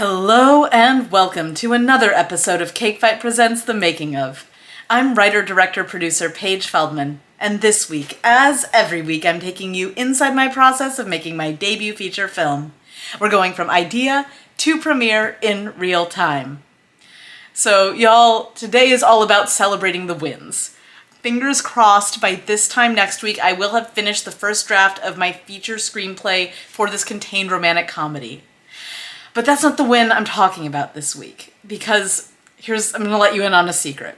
Hello and welcome to another episode of Cake Fight Presents The Making Of. I'm writer, director, producer Paige Feldman, and this week, as every week, I'm taking you inside my process of making my debut feature film. We're going from idea to premiere in real time. So y'all, today is all about celebrating the wins. Fingers crossed by this time next week I will have finished the first draft of my feature screenplay for this contained romantic comedy. But that's not the win I'm talking about this week, because I'm gonna let you in on a secret.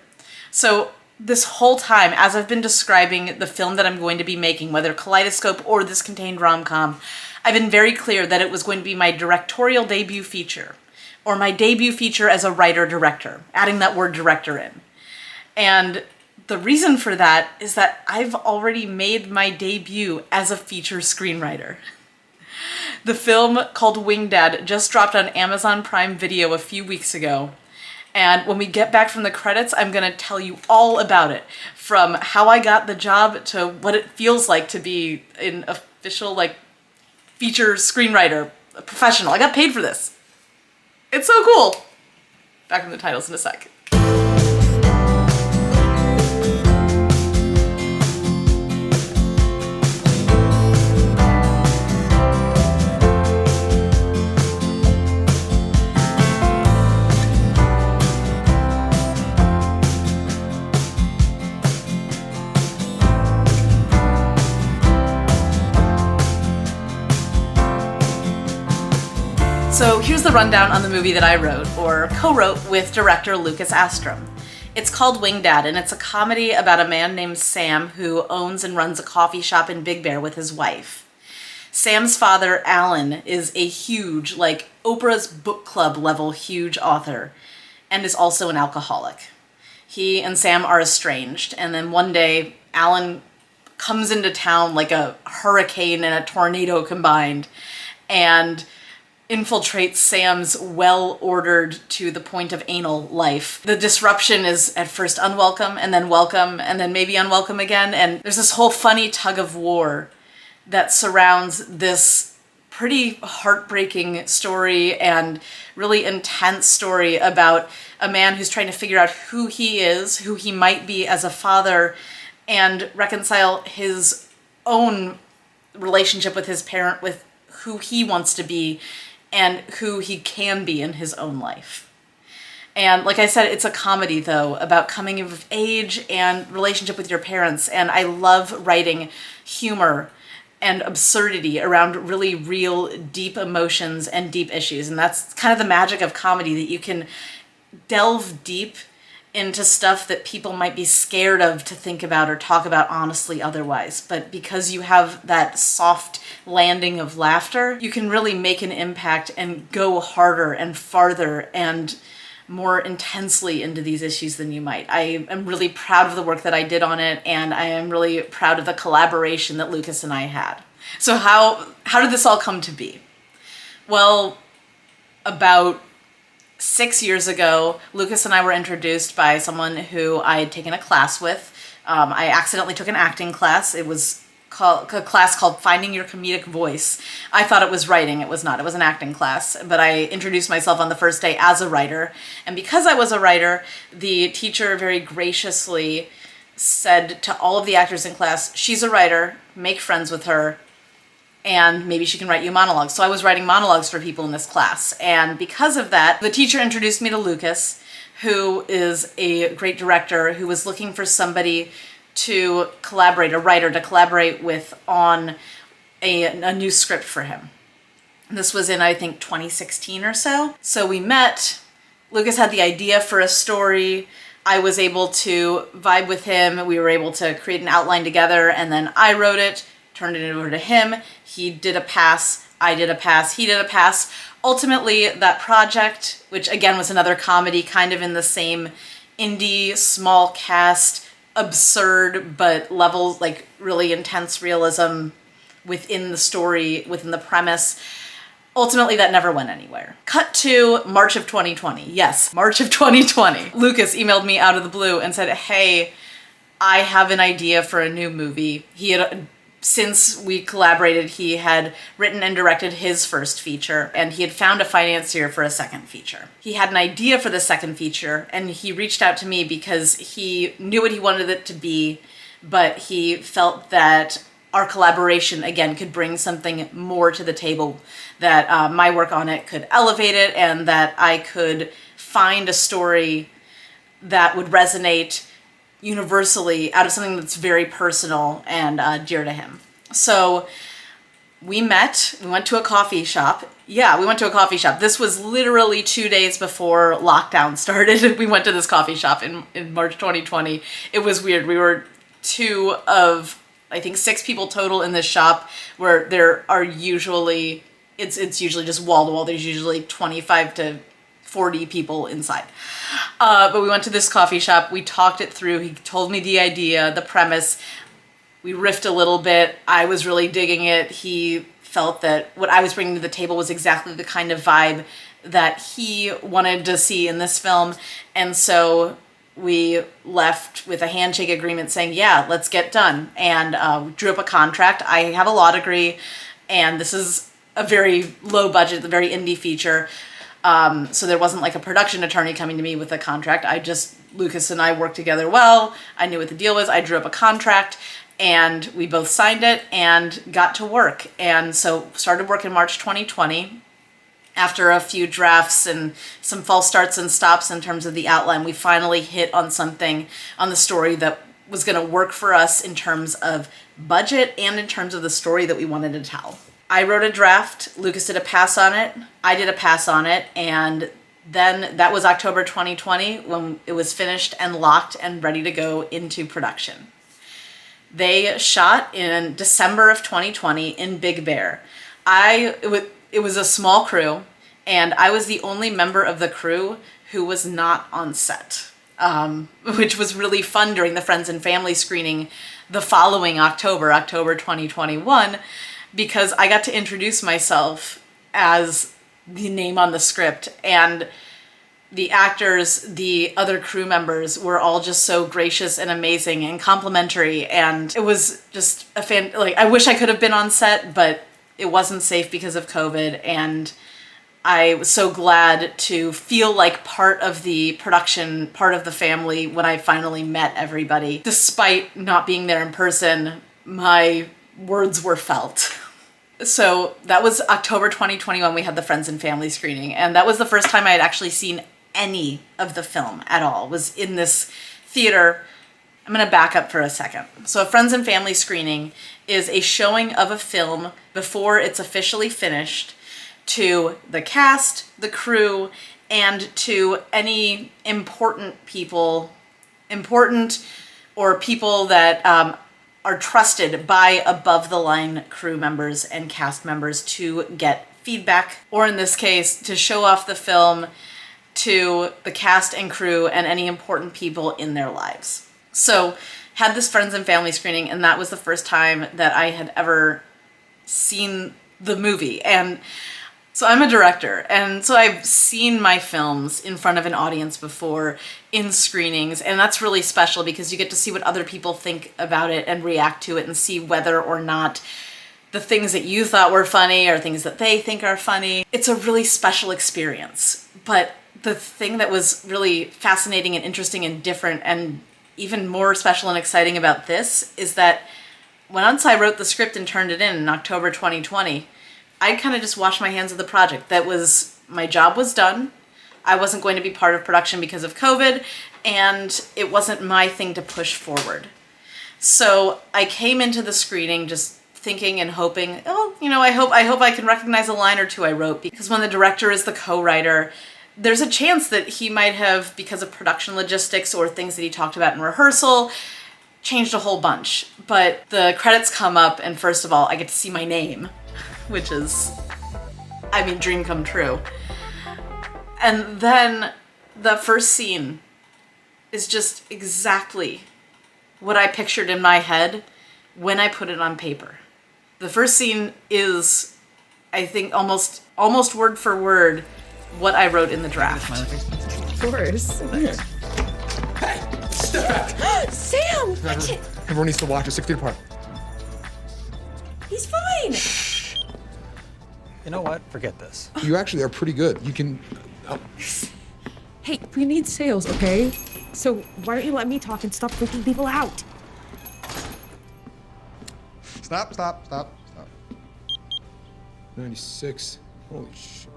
So this whole time, as I've been describing the film that I'm going to be making, whether Kaleidoscope or this contained rom-com, I've been very clear that it was going to be my directorial debut feature, or my debut feature as a writer-director, adding that word director in. And the reason for that is that I've already made my debut as a feature screenwriter. The film called Wingdad just dropped on Amazon Prime Video a few weeks ago. And when we get back from the credits, I'm gonna tell you all about it. From how I got the job to what it feels like to be an official, feature screenwriter, a professional. I got paid for this. It's so cool. Back in the titles in a sec. So here's the rundown on the movie that I wrote, or co-wrote with director Lucas Astrom. It's called Wingdad, and it's a comedy about a man named Sam who owns and runs a coffee shop in Big Bear with his wife. Sam's father, Alan, is a huge, Oprah's book club level huge author, and is also an alcoholic. He and Sam are estranged, and then one day, Alan comes into town like a hurricane and a tornado combined, and infiltrates Sam's well-ordered to the point of anal life. The disruption is at first unwelcome, and then welcome, and then maybe unwelcome again, and there's this whole funny tug of war that surrounds this pretty heartbreaking story and really intense story about a man who's trying to figure out who he is, who he might be as a father, and reconcile his own relationship with his parent with who he wants to be and who he can be in his own life. And like I said, it's a comedy, though, about coming of age and relationship with your parents. And I love writing humor and absurdity around really real, deep emotions and deep issues. And that's kind of the magic of comedy, that you can delve deep into stuff that people might be scared of to think about or talk about honestly otherwise. But because you have that soft landing of laughter, you can really make an impact and go harder and farther and more intensely into these issues than you might. I am really proud of the work that I did on it, and I am really proud of the collaboration that Lucas and I had. So how did this all come to be? Well, about 6 years ago, Lucas and I were introduced by someone who I had taken a class with. I accidentally took an acting class. It was a class called Finding Your Comedic Voice. I thought it was writing. It was not. It was an acting class. But I introduced myself on the first day as a writer. And because I was a writer, the teacher very graciously said to all of the actors in class, "She's a writer, make friends with her, and maybe she can write you monologues." So I was writing monologues for people in this class. And because of that, the teacher introduced me to Lucas, who is a great director who was looking for somebody to collaborate, a writer to collaborate with on a new script for him. This was in, I think, 2016 or so. So we met. Lucas had the idea for a story. I was able to vibe with him. We were able to create an outline together, and then I wrote it, turned it over to him. He did a pass, I did a pass, he did a pass. Ultimately, that project, which again was another comedy, kind of in the same indie, small cast, absurd, but levels, really intense realism within the story, within the premise. Ultimately, that never went anywhere. Cut to March of 2020. Yes, March of 2020. Lucas emailed me out of the blue and said, "Hey, I have an idea for a new movie." He had since we collaborated, he had written and directed his first feature, and he had found a financier for a second feature. He had an idea for the second feature, and he reached out to me because he knew what he wanted it to be, but he felt that our collaboration, again, could bring something more to the table, that my work on it could elevate it, and that I could find a story that would resonate universally out of something that's very personal and dear to him. So we met, we went to a coffee shop. Yeah, we went to a coffee shop. This was literally 2 days before lockdown started. We went to this coffee shop in March 2020. It was weird. We were 2 of, I think, 6 people total in this shop, where there are usually, it's usually just wall to wall. There's usually 25 to 40 people inside. But we went to this coffee shop. We talked it through. He told me the idea, the premise. We riffed a little bit. I was really digging it. He felt that what I was bringing to the table was exactly the kind of vibe that he wanted to see in this film. And so we left with a handshake agreement saying, yeah, let's get done. And drew up a contract. I have a law degree, and this is a very low budget, a very indie feature. So there wasn't like a production attorney coming to me with a contract. Lucas and I worked together well. I knew what the deal was. I drew up a contract, and we both signed it and got to work. And so started work in March 2020. After a few drafts and some false starts and stops in terms of the outline, we finally hit on something on the story that was going to work for us in terms of budget and in terms of the story that we wanted to tell. I wrote a draft, Lucas did a pass on it, I did a pass on it, and then that was October 2020 when it was finished and locked and ready to go into production. They shot in December of 2020 in Big Bear. It was a small crew, and I was the only member of the crew who was not on set, which was really fun during the Friends and Family screening the following October 2021, because I got to introduce myself as the name on the script, and the actors, the other crew members were all just so gracious and amazing and complimentary, and it was just I wish I could have been on set, but it wasn't safe because of COVID, and I was so glad to feel like part of the production, part of the family when I finally met everybody. Despite not being there in person, my words were felt. So that was October 2021, we had the Friends and Family screening, and that was the first time I had actually seen any of the film at all, was in this theater. I'm going to back up for a second. So a Friends and Family screening is a showing of a film before it's officially finished to the cast, the crew, and to any important or people that are trusted by above-the-line crew members and cast members to get feedback, or in this case, to show off the film to the cast and crew and any important people in their lives. So had this Friends and Family screening, and that was the first time that I had ever seen the movie. And so I'm a director, and so I've seen my films in front of an audience before in screenings, and that's really special because you get to see what other people think about it and react to it and see whether or not the things that you thought were funny are things that they think are funny. It's a really special experience. But the thing that was really fascinating and interesting and different and even more special and exciting about this is that once I wrote the script and turned it in October 2020, I kind of just washed my hands of the project. My job was done. I wasn't going to be part of production because of COVID, and it wasn't my thing to push forward. So I came into the screening just thinking and hoping, I hope I can recognize a line or two I wrote, because when the director is the co-writer, there's a chance that he might have, because of production logistics or things that he talked about in rehearsal, changed a whole bunch. But the credits come up, and first of all, I get to see my name, which is, dream come true. And then the first scene is just exactly what I pictured in my head when I put it on paper. The first scene is, I think, almost word for word what I wrote in the draft. Of course. Hey, step back. Sam! Everyone needs to watch it 6 feet apart. He's fine. You know what? Forget this. You actually are pretty good. You can... Oh. Hey, we need sales, okay? So why don't you let me talk and stop freaking people out? Stop. 96. Holy shit.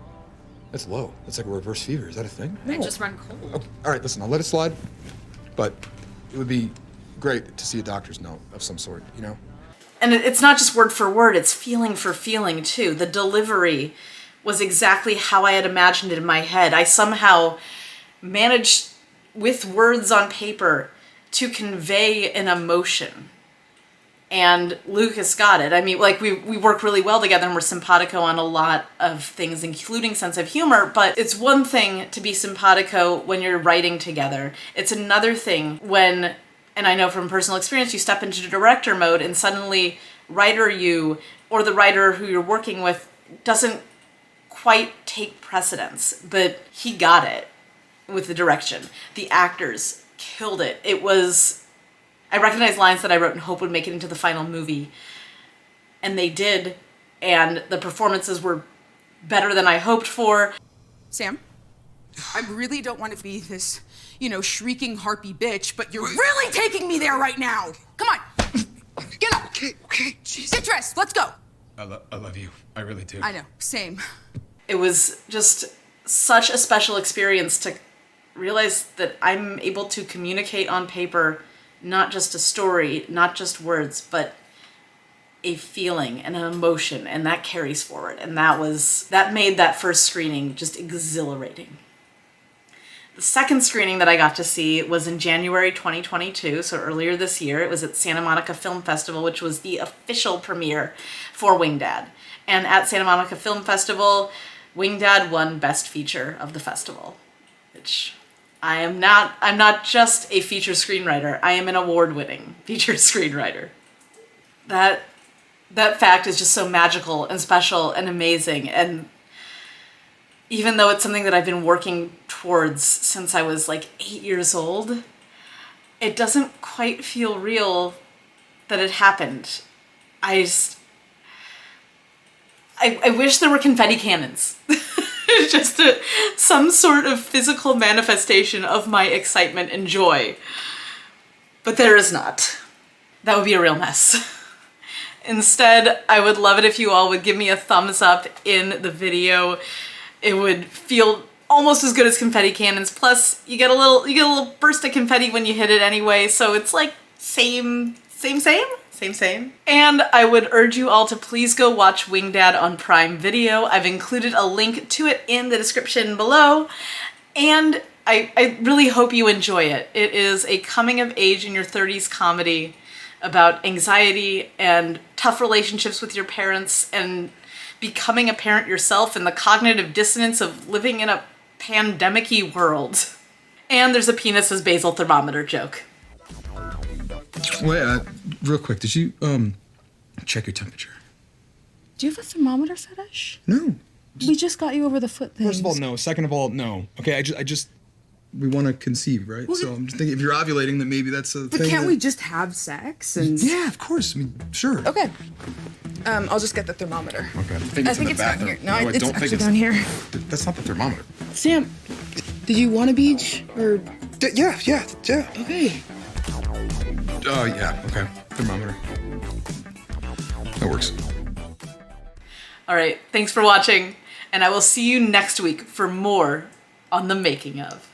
That's low. That's like a reverse fever. Is that a thing? I just run cold. Okay. All right, listen, I'll let it slide. But it would be great to see a doctor's note of some sort, you know? And it's not just word for word, it's feeling for feeling too. The delivery was exactly how I had imagined it in my head. I somehow managed, with words on paper, to convey an emotion. And Lucas got it. I mean, like, we work really well together and we're simpatico on a lot of things, including sense of humor, but it's one thing to be simpatico when you're writing together. It's another thing when, and I know from personal experience, you step into director mode and suddenly writer you, or the writer who you're working with, doesn't quite take precedence, but he got it with the direction. The actors killed it. It was... I recognized lines that I wrote and hope would make it into the final movie. And they did. And the performances were better than I hoped for. Sam, I really don't want to be this, shrieking harpy bitch, but you're really taking me there right now. Come on. Get up. Okay, jeez. Get dressed. Let's go. I love you. I really do. I know. Same. It was just such a special experience to realize that I'm able to communicate on paper not just a story, not just words, but a feeling and an emotion, and that carries forward. And that made that first screening just exhilarating. The second screening that I got to see was in January 2022, so earlier this year. It was at Santa Monica Film Festival, which was the official premiere for Wingdad. And at Santa Monica Film Festival, Wingdad won Best Feature of the festival, which... I'm not just a feature screenwriter. I am an award-winning feature screenwriter. That fact is just so magical and special and amazing. And even though it's something that I've been working towards since I was like 8 years old, it doesn't quite feel real that it happened. I wish there were confetti cannons. Just some sort of physical manifestation of my excitement and joy. But there is not. That would be a real mess. Instead, I would love it if you all would give me a thumbs up in the video. It would feel almost as good as confetti cannons. Plus, you get a little burst of confetti when you hit it anyway, so it's like same. And I would urge you all to please go watch Wingdad on Prime Video. I've included a link to it in the description below, and I really hope you enjoy it. It is a coming of age in your 30s comedy about anxiety and tough relationships with your parents and becoming a parent yourself and the cognitive dissonance of living in a pandemic-y world. And there's a penis as basal thermometer joke. Wait, real quick, did you, check your temperature? Do you have a thermometer fetish? No. We just got you over the foot thing. First of all, no. Second of all, no. Okay, I just, we want to conceive, right? So I'm just thinking if you're ovulating, then maybe that's a But thing. can't we just have sex and... Yeah, of course. I mean, sure. Okay. I'll just get the thermometer. Okay. I think it's in the it's down bathroom. here. No, I it's don't think actually down here. That's not the thermometer. Sam, did you want a beach or... Yeah. Okay. Yeah, okay. Thermometer. That works. All right, thanks for watching, and I will see you next week for more on the making of.